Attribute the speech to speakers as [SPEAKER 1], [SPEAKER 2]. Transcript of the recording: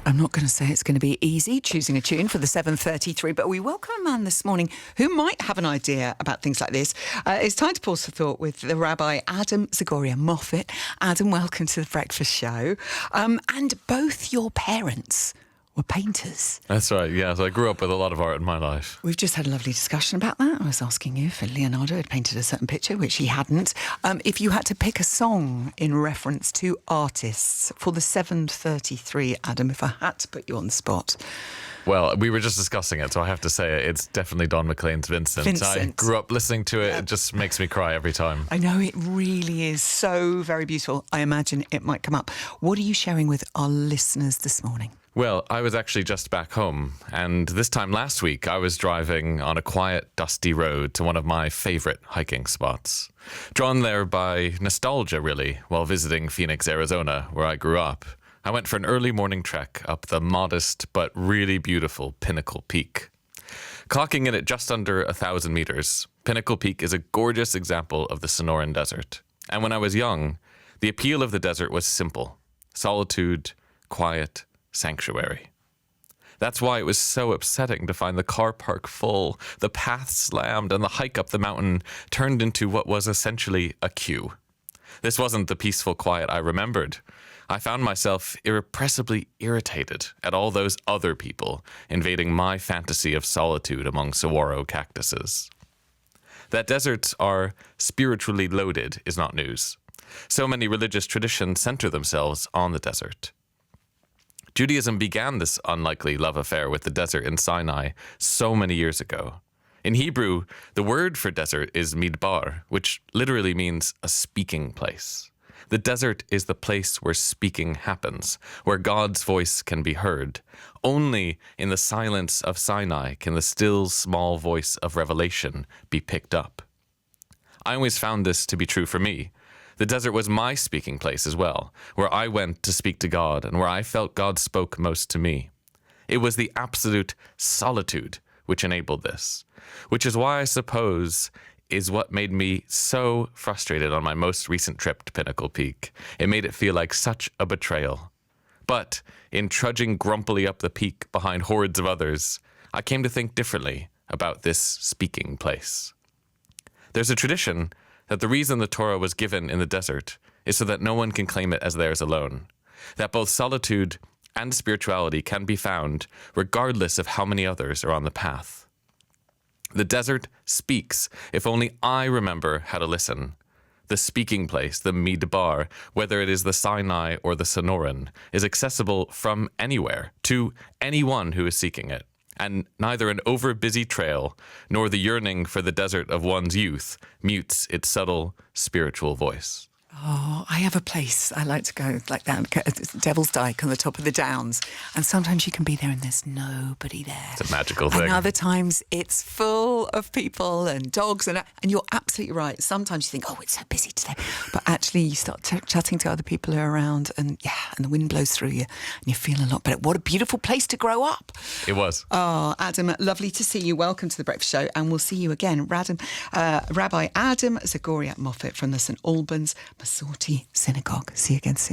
[SPEAKER 1] I'm not going to say it's going to be easy choosing a tune for the 7:33, but we welcome a man this morning who might have an idea about things like this. It's time to pause for thought with the Rabbi Adam Moffat. Adam, welcome to the breakfast show. And both your parents were painters.
[SPEAKER 2] That's right, yeah. So I grew up with a lot of art in my life.
[SPEAKER 1] We've just had a lovely discussion about that. I was asking you if Leonardo had painted a certain picture, which he hadn't. If you had to pick a song in reference to artists for the 7:33, Adam, if I had to put you on the spot.
[SPEAKER 2] Well, we were just discussing it, so I have to say it's definitely Don McLean's Vincent. I grew up listening to it. Yeah. It just makes me cry every time.
[SPEAKER 1] I know, it really is so very beautiful. I imagine it might come up. What are you sharing with our listeners this morning?
[SPEAKER 2] Well, I was actually just back home, and this time last week I was driving on a quiet, dusty road to one of my favourite hiking spots. Drawn there by nostalgia, really, while visiting Phoenix, Arizona, where I grew up. I went for an early morning trek up the modest but really beautiful Pinnacle Peak. Clocking in at just under 1,000 meters, Pinnacle Peak is a gorgeous example of the Sonoran Desert. And when I was young, the appeal of the desert was simple: solitude, quiet, sanctuary. That's why it was so upsetting to find the car park full, the path slammed, and the hike up the mountain turned into what was essentially a queue. This wasn't the peaceful quiet I remembered. I found myself irrepressibly irritated at all those other people invading my fantasy of solitude among saguaro cactuses. That deserts are spiritually loaded is not news. So many religious traditions center themselves on the desert. Judaism began this unlikely love affair with the desert in Sinai so many years ago. In Hebrew, the word for desert is midbar, which literally means a speaking place. The desert is the place where speaking happens, where God's voice can be heard. Only in the silence of Sinai can the still, small voice of revelation be picked up. I always found this to be true for me. The desert was my speaking place as well, where I went to speak to God and where I felt God spoke most to me. It was the absolute solitude which enabled this, which is why I suppose is what made me so frustrated on my most recent trip to Pinnacle Peak. It made it feel like such a betrayal. But in trudging grumpily up the peak behind hordes of others, I came to think differently about this speaking place. There's a tradition that the reason the Torah was given in the desert is so that no one can claim it as theirs alone, that both solitude and spirituality can be found regardless of how many others are on the path. The desert speaks if only I remember how to listen. The speaking place, the midbar, whether it is the Sinai or the Sonoran, is accessible from anywhere to anyone who is seeking it. And neither an over-busy trail nor the yearning for the desert of one's youth mutes its subtle spiritual voice.
[SPEAKER 1] Oh, I have a place I like to go like that, Devil's Dyke on the top of the Downs. And sometimes you can be there and there's nobody there.
[SPEAKER 2] It's a magical thing.
[SPEAKER 1] And other times it's full of people and dogs. And you're absolutely right. Sometimes you think, oh, it's so busy today. But actually you start chatting to other people who are around and the wind blows through you and you feel a lot better. What a beautiful place to grow up.
[SPEAKER 2] It was.
[SPEAKER 1] Oh, Adam, lovely to see you. Welcome to the Breakfast Show. And we'll see you again. Rabbi Adam Moffat from the St. Albans Masorti Synagogue. See you again soon.